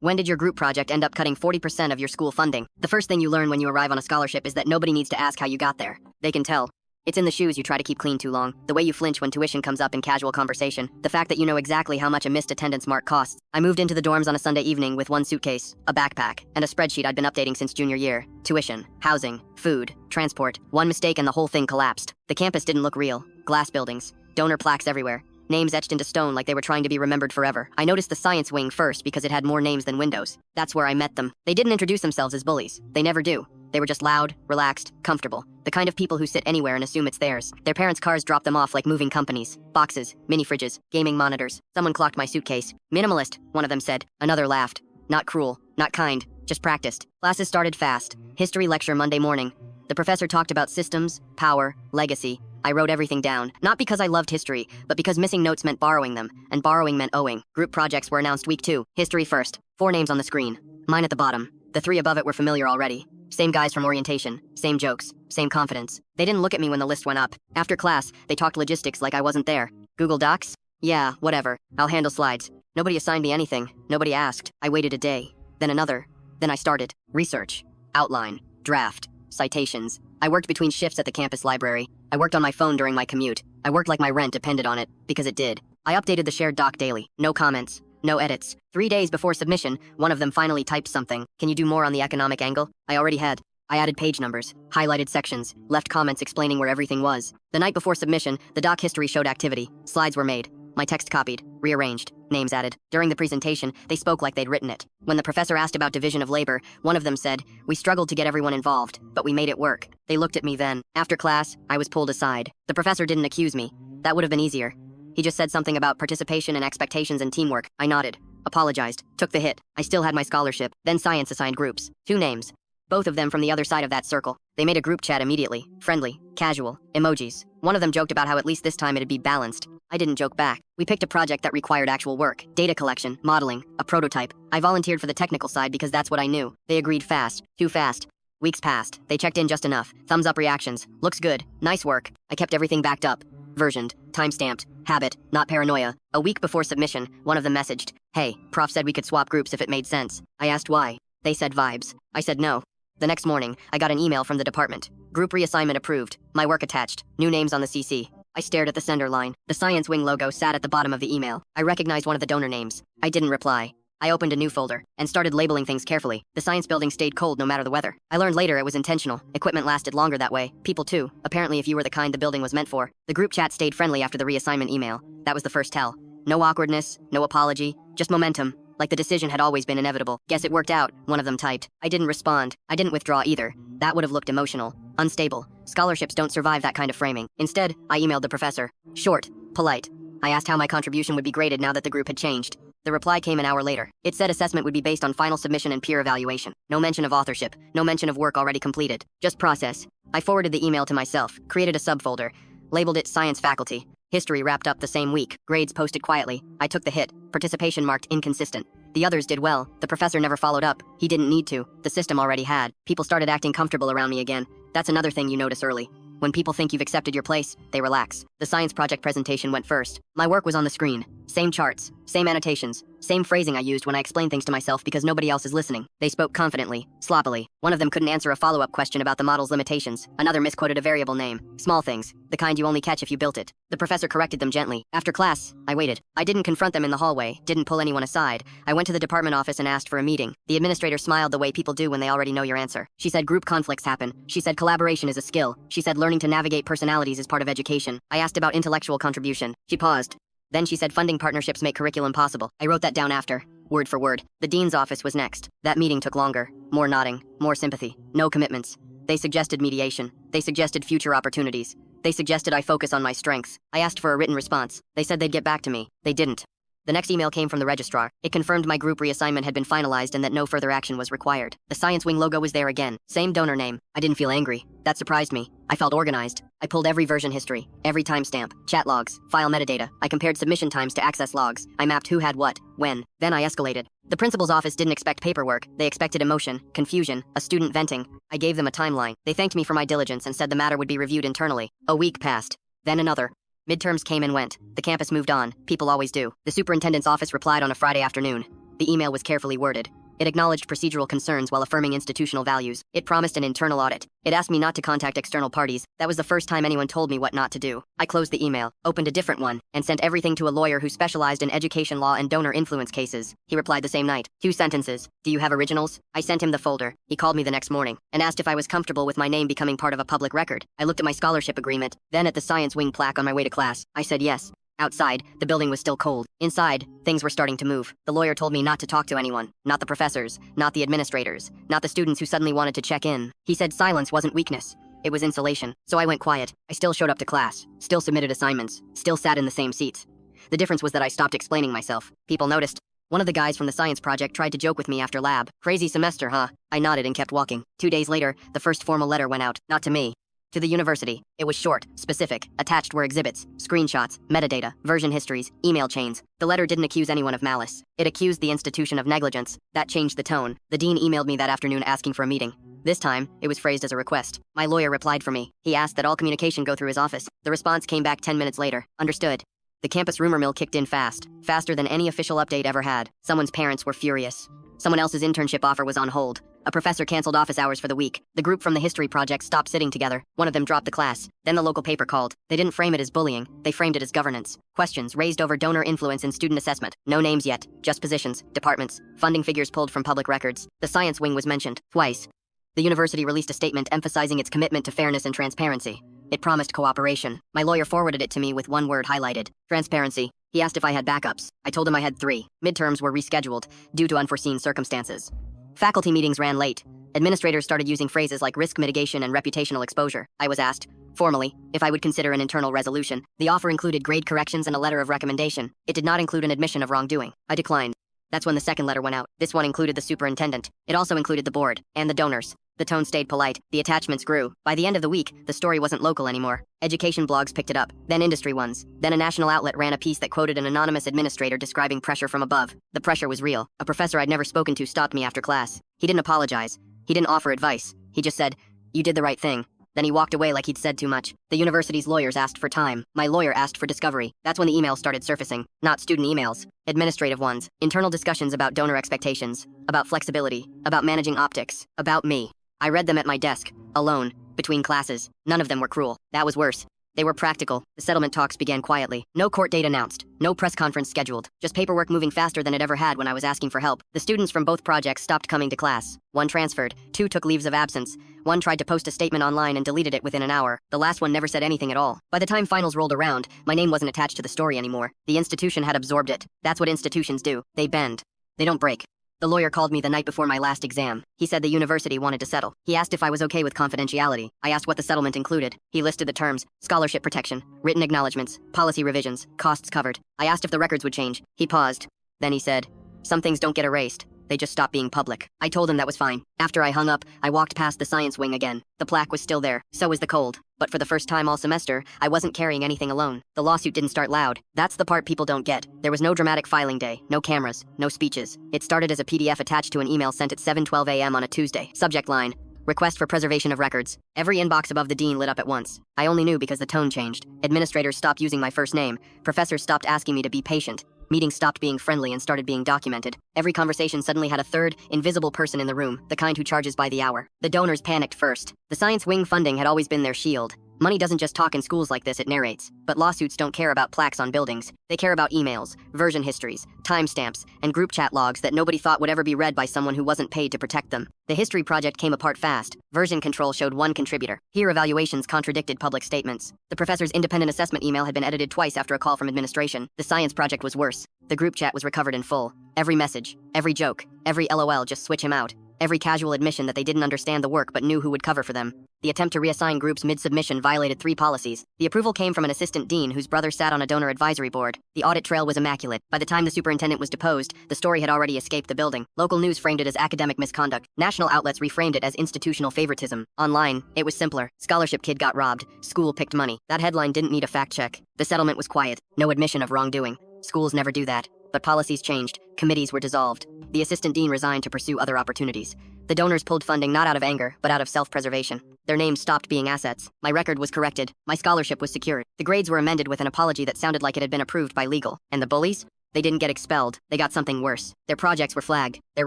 When did your group project end up cutting 40% of your school funding? The first thing you learn when you arrive on a scholarship is that nobody needs to ask how you got there. They can tell. It's in the shoes you try to keep clean too long, the way you flinch when tuition comes up in casual conversation, the fact that you know exactly how much a missed attendance mark costs. I moved into the dorms on a Sunday evening with one suitcase, a backpack, and a spreadsheet I'd been updating since junior year. Tuition, housing, food, transport. One mistake and the whole thing collapsed. The campus didn't look real. Glass buildings, donor plaques everywhere. Names etched into stone like they were trying to be remembered forever. I noticed the science wing first because it had more names than windows. That's where I met them. They didn't introduce themselves as bullies. They never do. They were just loud, relaxed, comfortable. The kind of people who sit anywhere and assume it's theirs. Their parents' cars drop them off like moving companies. Boxes, mini fridges, gaming monitors. Someone clocked my suitcase. Minimalist, one of them said. Another laughed. Not cruel, not kind, just practiced. Classes started fast. History lecture Monday morning. The professor talked about systems, power, legacy. I wrote everything down, not because I loved history, but because missing notes meant borrowing them, and borrowing meant owing. Group projects were announced week 2. History first. 4 names on the screen. Mine at the bottom. The 3 above it were familiar already. Same guys from orientation, same jokes, same confidence. They didn't look at me when the list went up. After class, they talked logistics like I wasn't there. Google Docs? Yeah, whatever. I'll handle slides. Nobody assigned me anything. Nobody asked. I waited a day. Then another. Then I started. Research. Outline. Draft. Citations. I worked between shifts at the campus library. I worked on my phone during my commute. I worked like my rent depended on it, because it did. I updated the shared doc daily. No comments. No edits. 3 days before submission, one of them finally typed something. Can you do more on the economic angle? I already had. I added page numbers, highlighted sections, left comments explaining where everything was. The night before submission, the doc history showed activity. Slides were made. My text copied, rearranged, names added. During the presentation, they spoke like they'd written it. When the professor asked about division of labor, one of them said, "We struggled to get everyone involved, but we made it work." They looked at me then. After class, I was pulled aside. The professor didn't accuse me. That would have been easier. He just said something about participation and expectations and teamwork. I nodded, apologized, took the hit. I still had my scholarship. Then science assigned groups. 2 names. Both of them from the other side of that circle. They made a group chat immediately. Friendly, casual, emojis. One of them joked about how at least this time it'd be balanced. I didn't joke back. We picked a project that required actual work, data collection, modeling, a prototype. I volunteered for the technical side because that's what I knew. They agreed fast, too fast. Weeks passed. They checked in just enough. Thumbs up reactions. Looks good. Nice work. I kept everything backed up. Versioned. Time-stamped. Habit. Not paranoia. A week before submission, one of them messaged, "Hey, prof said we could swap groups if it made sense." I asked why. They said vibes. I said no. The next morning, I got an email from the department. Group reassignment approved. My work attached. New names on the CC. I stared at the sender line. The science wing logo sat at the bottom of the email. I recognized one of the donor names. I didn't reply. I opened a new folder and started labeling things carefully. The science building stayed cold no matter the weather. I learned later it was intentional. Equipment lasted longer that way. People too. Apparently if you were the kind the building was meant for. The group chat stayed friendly after the reassignment email. That was the first tell. No awkwardness, no apology, just momentum. Like the decision had always been inevitable. Guess it worked out, one of them typed. I didn't respond. I didn't withdraw either. That would have looked emotional. Unstable. Scholarships don't survive that kind of framing. Instead, I emailed the professor. Short. Polite. I asked how my contribution would be graded now that the group had changed. The reply came an hour later. It said assessment would be based on final submission and peer evaluation. No mention of authorship. No mention of work already completed. Just process. I forwarded the email to myself, created a subfolder, labeled it Science Faculty. History wrapped up the same week. Grades posted quietly. I took the hit. Participation marked inconsistent. The others did well. The professor never followed up. He didn't need to. The system already had. People started acting comfortable around me again. That's another thing you notice early. When people think you've accepted your place, they relax. The science project presentation went first. My work was on the screen. Same charts, same annotations, same phrasing I used when I explained things to myself because nobody else is listening. They spoke confidently, sloppily. One of them couldn't answer a follow-up question about the model's limitations. Another misquoted a variable name. Small things, the kind you only catch if you built it. The professor corrected them gently. After class, I waited. I didn't confront them in the hallway, didn't pull anyone aside. I went to the department office and asked for a meeting. The administrator smiled the way people do when they already know your answer. She said group conflicts happen. She said collaboration is a skill. She said learning to navigate personalities is part of education. I asked about intellectual contribution. She paused. Then she said funding partnerships make curriculum possible. I wrote that down after, word for word. The dean's office was next. That meeting took longer. More nodding, more sympathy, no commitments. They suggested mediation. They suggested future opportunities. They suggested I focus on my strengths. I asked for a written response. They said they'd get back to me. They didn't. The next email came from the registrar. It confirmed my group reassignment had been finalized and that no further action was required. The science wing logo was there again. Same donor name. I didn't feel angry. That surprised me. I felt organized. I pulled every version history, every timestamp, chat logs, file metadata. I compared submission times to access logs. I mapped who had what, when. Then I escalated. The principal's office didn't expect paperwork. They expected emotion, confusion, a student venting. I gave them a timeline. They thanked me for my diligence and said the matter would be reviewed internally. A week passed. Then another. Midterms came and went. The campus moved on. People always do. The superintendent's office replied on a Friday afternoon. The email was carefully worded. It acknowledged procedural concerns while affirming institutional values. It promised an internal audit. It asked me not to contact external parties. That was the first time anyone told me what not to do. I closed the email, opened a different one, and sent everything to a lawyer who specialized in education law and donor influence cases. He replied the same night. 2 sentences. Do you have originals? I sent him the folder. He called me the next morning and asked if I was comfortable with my name becoming part of a public record. I looked at my scholarship agreement, then at the science wing plaque on my way to class. I said yes. Outside, the building was still cold. Inside, things were starting to move. The lawyer told me not to talk to anyone. Not the professors, not the administrators, not the students who suddenly wanted to check in. He said silence wasn't weakness. It was insulation. So I went quiet. I still showed up to class, still submitted assignments, still sat in the same seats. The difference was that I stopped explaining myself. People noticed. One of the guys from the science project tried to joke with me after lab. Crazy semester, huh? I nodded and kept walking. 2 days later, the first formal letter went out. Not to me. To the university. It was short, specific. Attached were exhibits, screenshots, metadata, version histories, email chains. The letter didn't accuse anyone of malice. It accused the institution of negligence. That changed the tone. The dean emailed me that afternoon asking for a meeting. This time, it was phrased as a request. My lawyer replied for me. He asked that all communication go through his office. The response came back 10 minutes later. Understood. The campus rumor mill kicked in fast. Faster than any official update ever had. Someone's parents were furious. Someone else's internship offer was on hold. A professor canceled office hours for the week. The group from the history project stopped sitting together. One of them dropped the class. Then the local paper called. They didn't frame it as bullying. They framed it as governance. Questions raised over donor influence in student assessment. No names yet. Just positions, departments, funding figures pulled from public records. The science wing was mentioned. Twice. The university released a statement emphasizing its commitment to fairness and transparency. It promised cooperation. My lawyer forwarded it to me with one word highlighted. Transparency. He asked if I had backups. I told him I had 3. Midterms were rescheduled, due to unforeseen circumstances. Faculty meetings ran late. Administrators started using phrases like risk mitigation and reputational exposure. I was asked, formally, if I would consider an internal resolution. The offer included grade corrections and a letter of recommendation. It did not include an admission of wrongdoing. I declined. That's when the second letter went out. This one included the superintendent. It also included the board and the donors. The tone stayed polite. The attachments grew. By the end of the week, the story wasn't local anymore. Education blogs picked it up, then industry ones. Then a national outlet ran a piece that quoted an anonymous administrator describing pressure from above. The pressure was real. A professor I'd never spoken to stopped me after class. He didn't apologize. He didn't offer advice. He just said, "You did the right thing." Then he walked away like he'd said too much. The university's lawyers asked for time. My lawyer asked for discovery. That's when the emails started surfacing. Not student emails. Administrative ones. Internal discussions about donor expectations. About flexibility. About managing optics. About me. I read them at my desk, alone, between classes. None of them were cruel. That was worse. They were practical. The settlement talks began quietly. No court date announced. No press conference scheduled. Just paperwork moving faster than it ever had when I was asking for help. The students from both projects stopped coming to class. 1 transferred. 2 took leaves of absence. 1 tried to post a statement online and deleted it within an hour. The last one never said anything at all. By the time finals rolled around, my name wasn't attached to the story anymore. The institution had absorbed it. That's what institutions do. They bend. They don't break. The lawyer called me the night before my last exam. He said the university wanted to settle. He asked if I was okay with confidentiality. I asked what the settlement included. He listed the terms: scholarship protection, written acknowledgments, policy revisions, costs covered. I asked if the records would change. He paused. Then he said, "Some things don't get erased. They just stop being public." I told him that was fine. After I hung up, I walked past the science wing again. The plaque was still there. So was the cold. But for the first time all semester, I wasn't carrying anything alone. The lawsuit didn't start loud. That's the part people don't get. There was no dramatic filing day, no cameras, no speeches. It started as a PDF attached to an email sent at 7:12 a.m. on a Tuesday. Subject line: request for preservation of records. Every inbox above the dean lit up at once. I only knew because the tone changed. Administrators stopped using my first name. Professors stopped asking me to be patient. Meetings stopped being friendly and started being documented. Every conversation suddenly had a third, invisible person in the room, the kind who charges by the hour. The donors panicked first. The science wing funding had always been their shield. Money doesn't just talk in schools like this, it narrates. But lawsuits don't care about plaques on buildings. They care about emails, version histories, timestamps, and group chat logs that nobody thought would ever be read by someone who wasn't paid to protect them. The history project came apart fast. Version control showed 1 contributor. Peer evaluations contradicted public statements. The professor's independent assessment email had been edited twice after a call from administration. The science project was worse. The group chat was recovered in full. Every message, every joke, every LOL, just switch him out. Every casual admission that they didn't understand the work but knew who would cover for them. The attempt to reassign groups mid-submission violated 3 policies. The approval came from an assistant dean whose brother sat on a donor advisory board. The audit trail was immaculate. By the time the superintendent was deposed, the story had already escaped the building. Local news framed it as academic misconduct. National outlets reframed it as institutional favoritism. Online, it was simpler. Scholarship kid got robbed. School picked money. That headline didn't need a fact check. The settlement was quiet. No admission of wrongdoing. Schools never do that. But policies changed. Committees were dissolved. The assistant dean resigned to pursue other opportunities. The donors pulled funding not out of anger, but out of self-preservation. Their names stopped being assets. My record was corrected. My scholarship was secured. The grades were amended with an apology that sounded like it had been approved by legal. And the bullies? They didn't get expelled, they got something worse. Their projects were flagged, their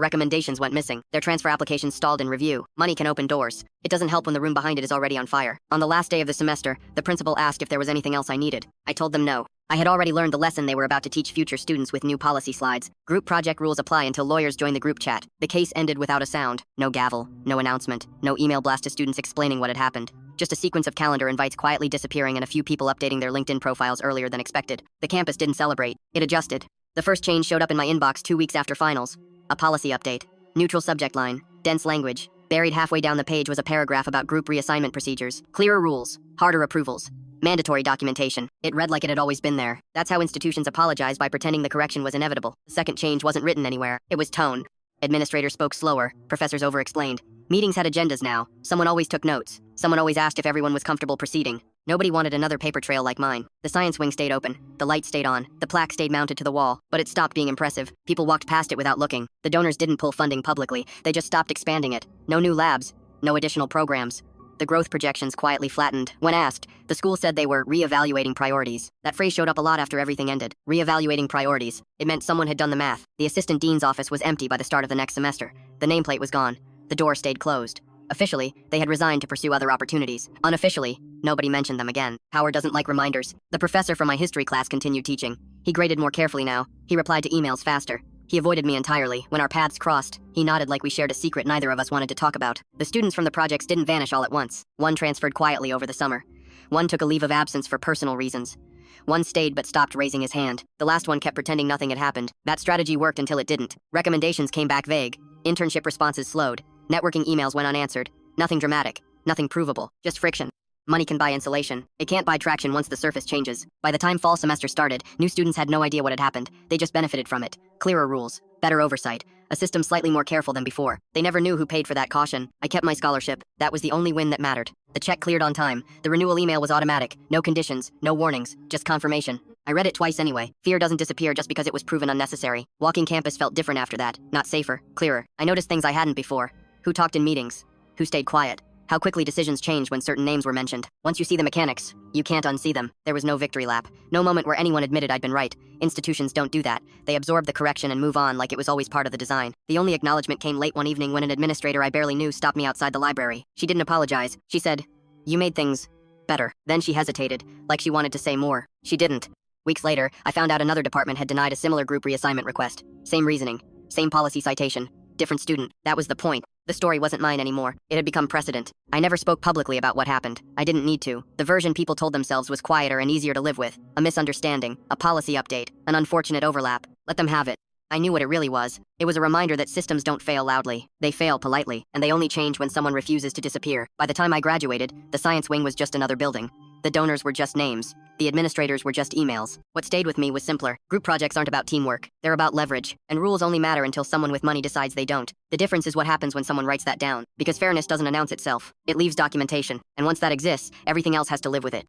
recommendations went missing, their transfer applications stalled in review. Money can open doors. It doesn't help when the room behind it is already on fire. On the last day of the semester, the principal asked if there was anything else I needed. I told them no. I had already learned the lesson they were about to teach future students with new policy slides. Group project rules apply until lawyers join the group chat. The case ended without a sound. No gavel, no announcement, no email blast to students explaining what had happened. Just a sequence of calendar invites quietly disappearing and a few people updating their LinkedIn profiles earlier than expected. The campus didn't celebrate. It adjusted. The first change showed up in my inbox 2 weeks after finals. A policy update. Neutral subject line. Dense language. Buried halfway down the page was a paragraph about group reassignment procedures. Clearer rules. Harder approvals. Mandatory documentation. It read like it had always been there. That's how institutions apologize, by pretending the correction was inevitable. The second change wasn't written anywhere. It was tone. Administrators spoke slower. Professors over-explained. Meetings had agendas now. Someone always took notes. Someone always asked if everyone was comfortable proceeding. Nobody wanted another paper trail like mine. The science wing stayed open. The light stayed on. The plaque stayed mounted to the wall. But it stopped being impressive. People walked past it without looking. The donors didn't pull funding publicly. They just stopped expanding it. No new labs. No additional programs. The growth projections quietly flattened. When asked, the school said they were re-evaluating priorities. That phrase showed up a lot after everything ended. Re-evaluating priorities. It meant someone had done the math. The assistant dean's office was empty by the start of the next semester. The nameplate was gone. The door stayed closed. Officially, they had resigned to pursue other opportunities. Unofficially, nobody mentioned them again. Howard doesn't like reminders. The professor from my history class continued teaching. He graded more carefully now. He replied to emails faster. He avoided me entirely. When our paths crossed, he nodded like we shared a secret neither of us wanted to talk about. The students from the projects didn't vanish all at once. One transferred quietly over the summer. One took a leave of absence for personal reasons. One stayed but stopped raising his hand. The last one kept pretending nothing had happened. That strategy worked until it didn't. Recommendations came back vague. Internship responses slowed. Networking emails went unanswered. Nothing dramatic. Nothing provable. Just friction. Money can buy insulation. It can't buy traction once the surface changes. By the time fall semester started, new students had no idea what had happened. They just benefited from it. Clearer rules. Better oversight. A system slightly more careful than before. They never knew who paid for that caution. I kept my scholarship. That was the only win that mattered. The check cleared on time. The renewal email was automatic. No conditions. No warnings. Just confirmation. I read it twice anyway. Fear doesn't disappear just because it was proven unnecessary. Walking campus felt different after that. Not safer. Clearer. I noticed things I hadn't before. Who talked in meetings? Who stayed quiet? How quickly decisions changed when certain names were mentioned. Once you see the mechanics, you can't unsee them. There was no victory lap. No moment where anyone admitted I'd been right. Institutions don't do that. They absorb the correction and move on like it was always part of the design. The only acknowledgement came late one evening when an administrator I barely knew stopped me outside the library. She didn't apologize. She said, "You made things better." Then she hesitated, like she wanted to say more. She didn't. Weeks later, I found out another department had denied a similar group reassignment request. Same reasoning. Same policy citation. Different student. That was the point. The story wasn't mine anymore. It had become precedent. I never spoke publicly about what happened. I didn't need to. The version people told themselves was quieter and easier to live with. A misunderstanding, a policy update, an unfortunate overlap. Let them have it. I knew what it really was. It was a reminder that systems don't fail loudly. They fail politely, and they only change when someone refuses to disappear. By the time I graduated, the science wing was just another building. The donors were just names. The administrators were just emails. What stayed with me was simpler. Group projects aren't about teamwork. They're about leverage. And rules only matter until someone with money decides they don't. The difference is what happens when someone writes that down. Because fairness doesn't announce itself. It leaves documentation. And once that exists, everything else has to live with it.